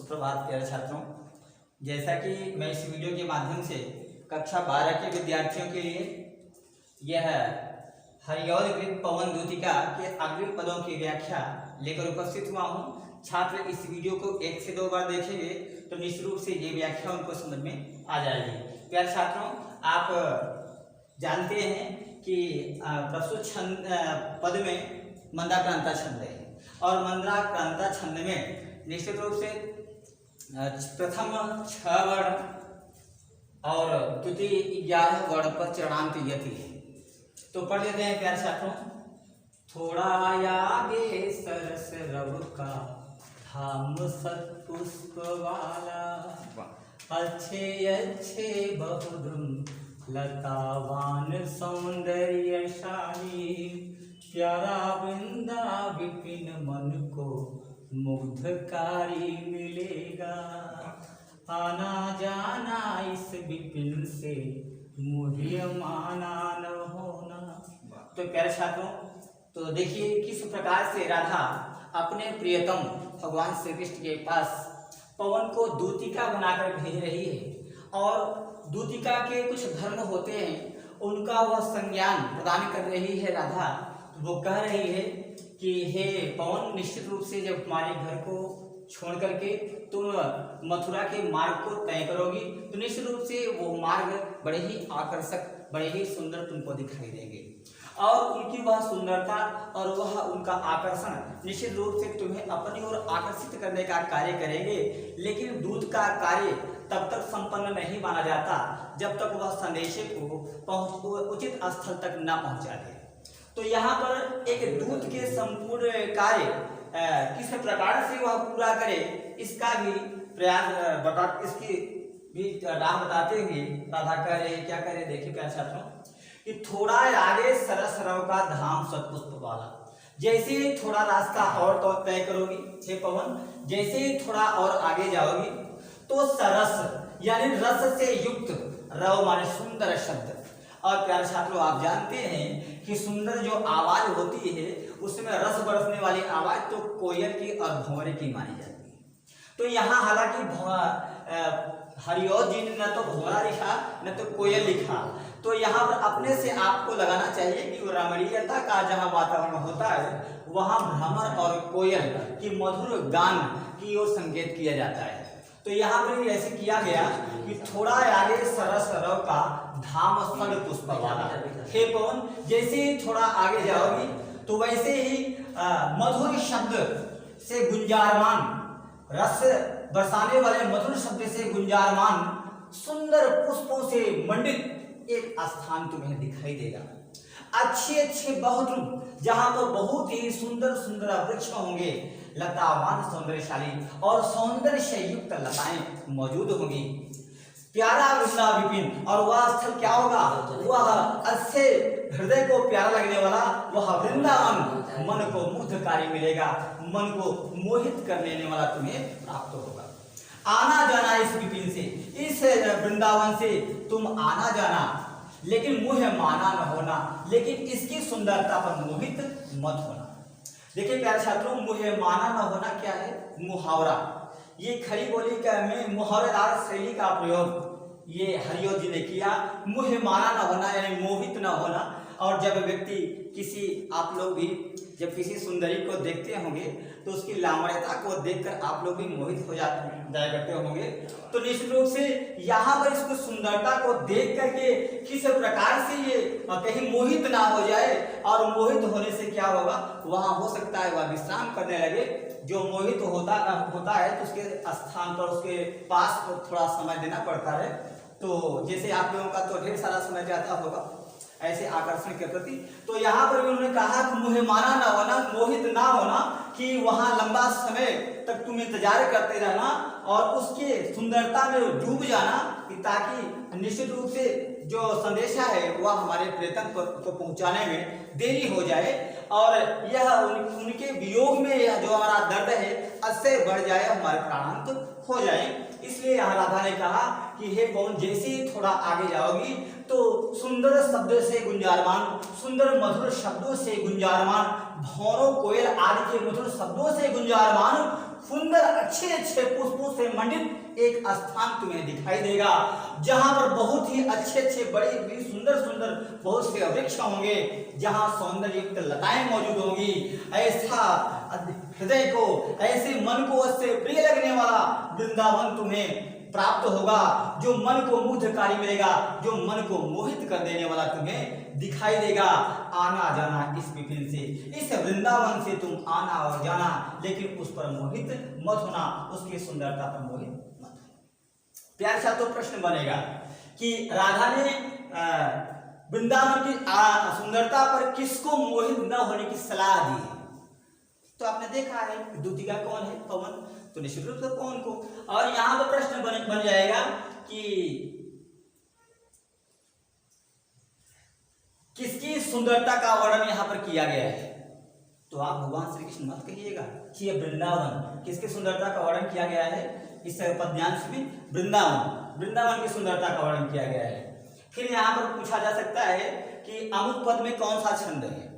सुप्रभात प्यारे छात्रों। जैसा कि मैं इस वीडियो के माध्यम से कक्षा 12 के विद्यार्थियों के लिए यह हरिऔध पवन दूतिका के अग्रिम पदों की व्याख्या लेकर उपस्थित हुआ हूँ। छात्र इस वीडियो को 1 से 2 बार देखेंगे तो निश्चित रूप से ये व्याख्या उनको समझ में आ जाएगी। प्यारे छात्रों, आप जानते हैं कि प्रस्तुत पद में मंदाक्रांता छंद है और मंदाक्रांता छंद में निश्चित रूप से प्रथम 6 वर्ण और द्वितीय 11 वर्ण पर चरणांत यति है। तो पढ़ लेते हैं प्यारे छात्रों। थोड़ा आगे सरस रव का धाम सत्पुष्प वाला, अच्छे अच्छे बहुधुम लतावान सौंदर्यशाली, प्यारा वृंदा विपिन मन को मुग्धकारी मिलेगा, आना जाना इस विपिन से मुह्यमाना न होना। तो प्यारे छात्रों, तो देखिए किस प्रकार से राधा अपने प्रियतम भगवान श्री कृष्ण के पास पवन को दूतिका बनाकर भेज रही है और दूतिका के कुछ धर्म होते हैं उनका वह संज्ञान प्रदान कर रही है राधा। वो कह रही है कि हे पवन, निश्चित रूप से जब तुम्हारे घर को छोड़ करके तुम मथुरा के मार्ग को तय करोगी तो निश्चित रूप से वो मार्ग बड़े ही आकर्षक, बड़े ही सुंदर तुमको दिखाई देंगे और उनकी वह सुंदरता और वह उनका आकर्षण निश्चित रूप से तुम्हें अपनी ओर आकर्षित करने का कार्य करेंगे। लेकिन दूत का कार्य तब तक संपन्न नहीं माना जाता जब तक वह संदेशे को उचित स्थल तक न पहुंचा दे। तो यहाँ पर एक दूत के संपूर्ण कार्य किस प्रकार से वह पूरा करे इसका भी प्रयास इसकी भी राह बताते हुए राधा करे क्या करे। देखिए प्यारे छात्रों कि थोड़ा आगे सरस रव का धाम सत्पुष्प वाला, जैसे ही थोड़ा रास्ता और तो तय करोगी हे पवन, जैसे ही थोड़ा और आगे जाओगी तो सरस यानी रस से युक्त, रव माने सुंदर शब्द। और प्यारे छात्रों, आप जानते हैं कि सुंदर जो आवाज होती है उसमें रस बरसने वाली आवाज तो कोयल की और भंवरे की मानी जाती है। तो यहाँ हालांकि हरिऔध जी ने न तो भंवरा लिखा न तो कोयल लिखा, तो यहाँ पर अपने से आपको लगाना चाहिए कि वो रमणीयता का जहाँ वातावरण होता है वहाँ भ्रमर और कोयल की मधुर गान की ओर संकेत किया जाता है। तो यहाँ पर ऐसे किया गया कि थोड़ा आगे सरस रव का धाम स्थल पुष्प वाला, हे पवन, जैसे ही थोड़ा आगे जाओगी तो वैसे ही मधुर शब्द से गुंजायमान, रस बरसाने वाले मधुर शब्द से गुंजायमान सुंदर पुष्पों से मंडित एक स्थान तुम्हें दिखाई देगा। अच्छे अच्छे बहुत जहां पर बहुत ही सुंदर सुंदर वृक्ष होंगे, लतावान सौंदर्यशाली और सौंदर्य से युक्त लताएं मौजूद होंगी, प्यारा वृंदा विपिन, और वह स्थल क्या होगा, वह अच्छे हृदय को प्यारा लगने वाला वह वृंदावन मन को मुग्धकारी मिलेगा, मन को मोहित कर लेने वाला तुम्हें प्राप्त होगा। आना जाना इस विपिन से, इस वृंदावन से तुम आना जाना, लेकिन मुह माना न होना, लेकिन इसकी सुंदरता पर मोहित मत होना। देखिए प्यारे छात्रों, मुह माना न होना क्या है? मुहावरा। ये खड़ी बोली में मुहावरेदार शैली का प्रयोग ये हरिऔध जी ने किया। मुह माना न होना यानी मोहित न होना। और जब व्यक्ति किसी, आप लोग भी जब किसी सुंदरी को देखते होंगे तो उसकी लावण्यता को देखकर आप लोग भी मोहित हो जाया करते होंगे। तो निश्चित रूप से यहाँ पर इसको सुंदरता को देख करके किस प्रकार से ये कहीं मोहित ना हो जाए, और मोहित होने से क्या होगा, वहाँ हो सकता है वह विश्राम करने लगे। जो मोहित होता है तो उसके स्थान पर, उसके पास थोड़ा समय देना पड़ता है। तो जैसे आप लोगों का तो ढेर सारा समय जाता होगा ऐसे आकर्षण के प्रति। तो यहाँ पर उन्होंने कहा कि मुहे माना ना होना, मोहित ना होना, कि वहां लंबा समय तक तुम इंतजार करते रहना और उसके सुंदरता में डूब जाना, ताकि निश्चित रूप से जो संदेशा है वह हमारे प्रियतम को पहुंचाने में देरी हो जाए और यह उनके वियोग में यह जो हमारा दर्द है इससे बढ़ जाए, हमारे प्राणांत हो जाए। इसलिए यहाँ राधा ने कहा कि हे पवन, जैसे ही थोड़ा आगे जाओगी तो सुंदर शब्द से गुंजायमान, सुंदर मधुर शब्दों से गुंजायमान, भौरों कोयल आदि के मधुर शब्दों से गुंजायमान सुंदर अच्छे अच्छे पुष्पों से मंडित एक स्थान तुम्हें दिखाई देगा, जहां पर बहुत ही अच्छे अच्छे बड़े भी सुंदर सुंदर बहुत से वृक्ष होंगे, जहां सौंदर्य युक्त लताएं मौजूद होंगी। ऐसा हृदय को, ऐसे मन को उससे प्रिय लगने वाला वृंदावन तुम्हें प्राप्त होगा, जो मन को मुग्धकारी मिलेगा, जो मन को मोहित कर देने वाला तुम्हें दिखाई देगा। आना जाना इस विपिन से, इस वृंदावन से तुम आना और जाना, लेकिन उस पर मोहित मत होना, उसकी सुंदरता पर मोहित मत होना। प्यार सा तो प्रश्न बनेगा कि राधा ने वृंदावन की सुंदरता पर किसको मोहित न होने की सलाह दी है? तो आपने देखा है दूतिका कौन है? पवन। तो निश्चित रूप से पवन को। और यहां पर प्रश्न बन जाएगा कि किसकी सुंदरता का वर्णन यहां पर किया गया है? तो आप भगवान श्री कृष्ण मत कहिएगा कि ये वृंदावन, किसकी सुंदरता का वर्णन किया गया है इस पद्यांश में? वृंदावन की सुंदरता का वर्णन किया गया है। फिर यहाँ पर पूछा जा सकता है कि अमुक पद में कौन सा छंद है?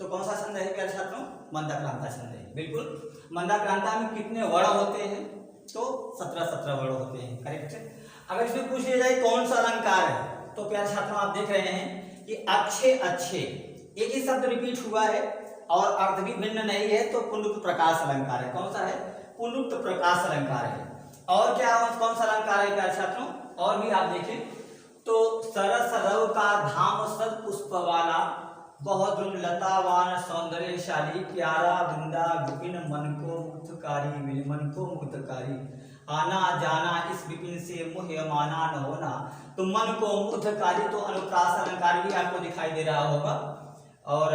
तो कौन सा छंद है प्यारे छात्रों? मंदाक्रांता छंद है। बिल्कुल, मंदाक्रांता में कितने वर्ण होते हैं? तो 17 वर्ण होते हैं। करेक्ट। अगर इसमें पूछ लिया जाए कौन सा अलंकार है, तो प्यारे छात्रों आप देख रहे हैं कि अच्छे अच्छे एक ही शब्द रिपीट हुआ है और अर्थ भी भिन्न नहीं है, तो पुनरुक्त प्रकाश अलंकार है। कौन सा है? पुनरुक्त प्रकाश अलंकार है। और क्या कौन सा अलंकार है प्यारे छात्रों? और भी आप देखें तो सरस रव का धाम सद पुष्प वाला, बहुत लतावान सौंदर्यशाली, प्यारा वृंदा विपिन मन को मुग्धकारी, मन को मुग्धकारी, आना जाना इस विपिन से मोह माना न होना। तो मन को मुग्धकारी, तो अनुप्रास अलंकार भी आपको दिखाई दे रहा होगा। और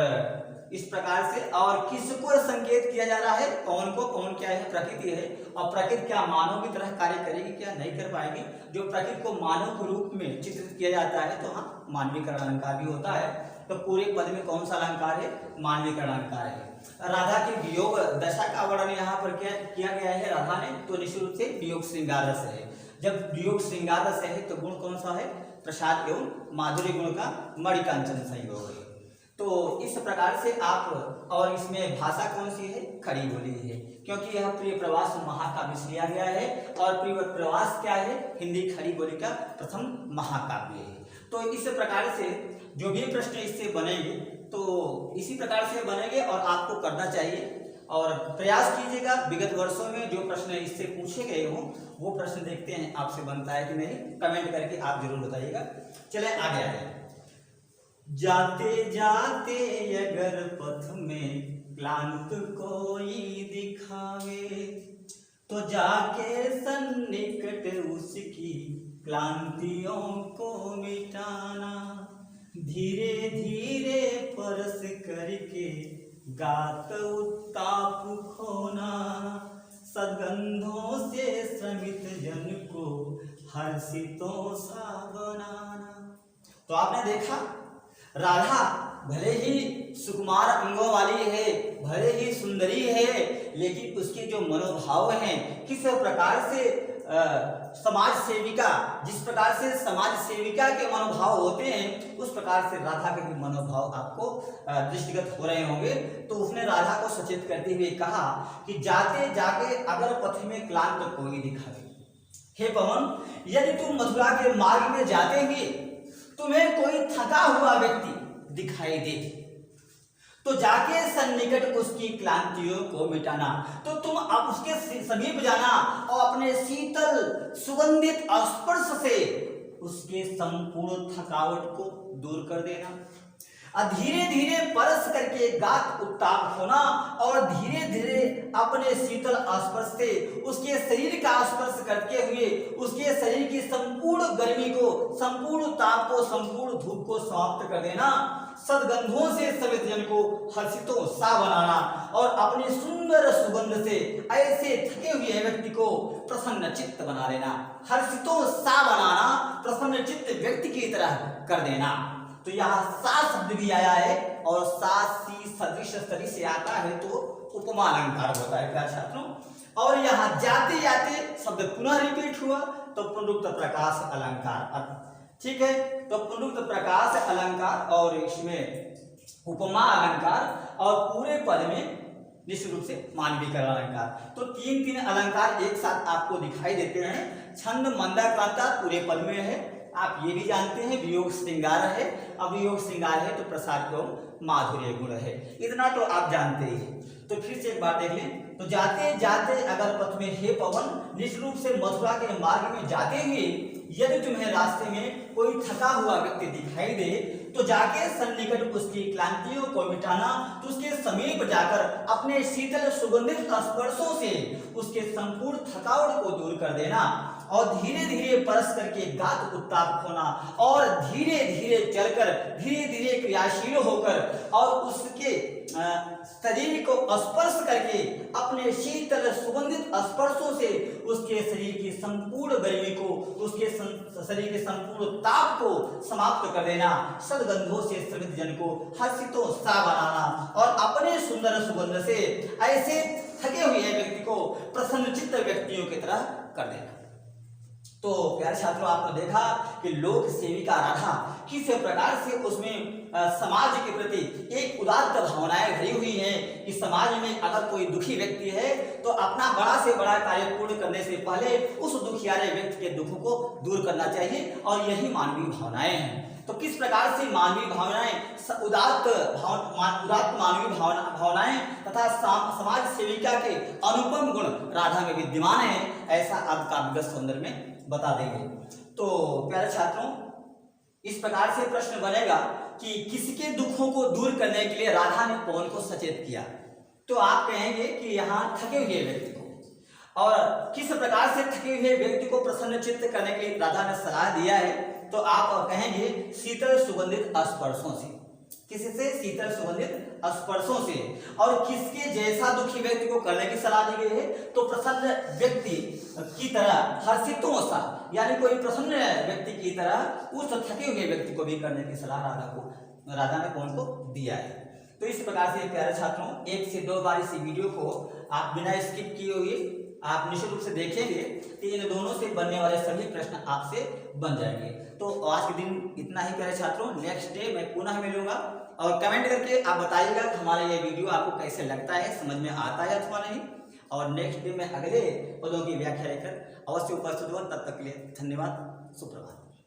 इस प्रकार से और किसको संकेत किया जा रहा है? पवन को। पवन क्या है? प्रकृति है। और प्रकृति क्या मानव की तरह कार्य करेगी? क्या नहीं कर पाएगी। जो प्रकृति को मानव के रूप में चित्रित किया जाता है, तो हाँ मानवीकरण अलंकार भी होता है। तो पूरे पद में कौन सा अलंकार है? मानवीकरण अलंकार है। राधा की वियोग दशा का वर्णन यहाँ पर क्या किया गया है राधा ने? तो निश्चित रूप से वियोग श्रृंगार रस है। जब वियोग श्रृंगार रस है तो गुण कौन सा है? प्रसाद एवं माधुर्य गुण का मणिकांचन संयोग है। तो इस प्रकार से आप, और इसमें भाषा कौन सी है? खड़ी बोली है, क्योंकि यह प्रिय प्रवास महाकाव्य लिया गया है। और प्रिय प्रवास क्या है? हिंदी खड़ी बोली का प्रथम महाकाव्य है। तो इस प्रकार से जो भी प्रश्न इससे बनेंगे तो इसी प्रकार से बनेंगे और आपको करना चाहिए। और प्रयास कीजिएगा विगत वर्षों में जो प्रश्न इससे पूछे गए हों वो प्रश्न देखते हैं आपसे बनता है कि नहीं, कमेंट करके आप जरूर बताइएगा। चले आगे आगे। जाते जाते अगर पथ में क्लांत कोई दिखावे, तो जाके सन्निकट उसकी क्लांतियों को मिटाना, धीरे धीरे परस करके गात उत्ताप खोना, सदगंधों से श्रमित जन को हर्षितों सा बनाना। तो आपने देखा राधा भले ही सुकुमार अंगों वाली है, भले ही सुंदरी है, लेकिन उसके जो मनोभाव हैं, किस प्रकार से समाज सेविका, जिस प्रकार से समाज सेविका के मनोभाव होते हैं, उस प्रकार से राधा के भी मनोभाव आपको दृष्टिगत हो रहे होंगे। तो उसने राधा को सचेत करते हुए कहा कि जाते जाके अगर पथ में क्लांत कोई दिखावे, हे पवन, यदि तुम मथुरा के मार्ग में जाते हुए तुम्हें कोई थका हुआ व्यक्ति दिखाई दे, तो जाके सन्निकट उसकी क्लांतियों को मिटाना। तो तुम अब उसके समीप जाना और अपने शीतल सुगंधित स्पर्श से उसके संपूर्ण थकावट को दूर कर देना, धीरे धीरे परस करके गात उत्ताप होना, और धीरे धीरे अपने शीतल स्पर्श से उसके शरीर का स्पर्श करते हुए उसके शरीर की संपूर्ण गर्मी को, संपूर्ण ताप को, संपूर्ण धूप को समाप्त कर देना, सदगंधों से सवित जन को हर्षितों सा बनाना, और अपनी सुंदर सुगंध से ऐसे थके हुए व्यक्ति को प्रसन्न चित्त बना देना, हर्षितों सा बनाना, प्रसन्न चित्त व्यक्ति की तरह कर देना। तो यहाँ सा शब्द भी आया है, और सा सी सदृश सरी से आता है तो उपमा अलंकार होता है प्यारे छात्रों। और यहाँ जाते जाते शब्द पुनः रिपीट हुआ तो पुनरुक्त प्रकाश अलंकार, ठीक है। तो पुनरुक्त प्रकाश अलंकार और इसमें उपमा अलंकार, और पूरे पद में निश्चित रूप से मानवीकरण अलंकार। तो 3 अलंकार एक साथ आपको दिखाई देते हैं। छंद मंदाक्रांता पूरे पद में है, आप ये भी जानते हैं। वियोग श्रृंगार है, अब वियोग श्रृंगार है तो प्रसाद एवं माधुर्य गुण है, इतना तो आप जानते ही हैं। तो फिर से एक बार देख लें। तो जाते जाते अगर पथ में हे पवन, निश्चित रूप से मथुरा के मार्ग में जाते हुए यदि तुम्हें रास्ते में कोई थका हुआ व्यक्ति दिखाई दे तो जाके सन्निकट उसकी क्लांतियों को मिटाना, तो उसके समीप जाकर अपने शीतल सुगंधित स्पर्शों से उसके संपूर्ण थकावट को दूर कर देना और धीरे धीरे परस करके गात उत्ताप होना और धीरे धीरे चलकर धीरे धीरे क्रियाशील होकर और उसके शरीर को स्पर्श करके अपने शीतल सुगंधित स्पर्शों से उसके शरीर की संपूर्ण गर्मी को, उसके शरीर के संपूर्ण ताप को समाप्त कर देना, सदगंधों से श्रमित जन को हर्षितों सा बनाना और अपने सुंदर सुगंध से ऐसे थके हुए व्यक्ति को प्रसन्नचित्त व्यक्तियों की तरह कर देना। तो प्यारे छात्रों, आपने देखा कि लोक सेविका राधा किस प्रकार से उसमें समाज के प्रति एक उदात्त भावनाएं भरी हुई हैं कि समाज में अगर कोई दुखी व्यक्ति है तो अपना बड़ा से बड़ा कार्य पूर्ण करने से पहले उस दुखियारे व्यक्ति के दुखों को दूर करना चाहिए और यही मानवीय भावनाएं हैं। तो किस प्रकार से मानवीय भावनाएं उदात्त मानवीय भावनाएं तथा समाज सेविका के अनुपम गुण राधा में विद्यमान है, ऐसा आप काव्यगत सौंदर्य में बता देंगे। तो प्यारे छात्रों, इस प्रकार से प्रश्न बनेगा कि किसके दुखों को दूर करने के लिए राधा ने पवन को सचेत किया, तो आप कहेंगे कि यहाँ थके हुए व्यक्ति को। और किस प्रकार से थके हुए व्यक्ति को प्रसन्नचित्त करने के लिए राधा ने सलाह दिया है, तो आप कहेंगे शीतल सुगंधित स्पर्शों से। किससे? शीतल सुगंधित स्पर्शों से। और किसके जैसा दुखी व्यक्ति को करने की सलाह दी गई है, तो प्रसन्न व्यक्ति की तरह हर्षितों सा, यानी कोई प्रसन्न व्यक्ति की तरह उस थके हुए व्यक्ति को भी करने की सलाह राधा ने पवन को दिया है। तो इस प्रकार से प्यारे छात्रों, 1 से 2 बार इस वीडियो को आप बिना स्किप किए हुए आप निश्चित रूप से देखेंगे कि इन दोनों से बनने वाले सभी प्रश्न आपसे बन जाएंगे। तो आज के दिन इतना ही प्यारे छात्रों, नेक्स्ट डे मैं पुनः मिलूंगा और कमेंट करके आप बताइएगा कि हमारा ये वीडियो आपको कैसे लगता है, समझ में आता है अथवा नहीं। और नेक्स्ट डे में अगले पदों की व्याख्या लेकर अवश्य उपस्थित हुआ। तब तक के लिए धन्यवाद, सुप्रभात।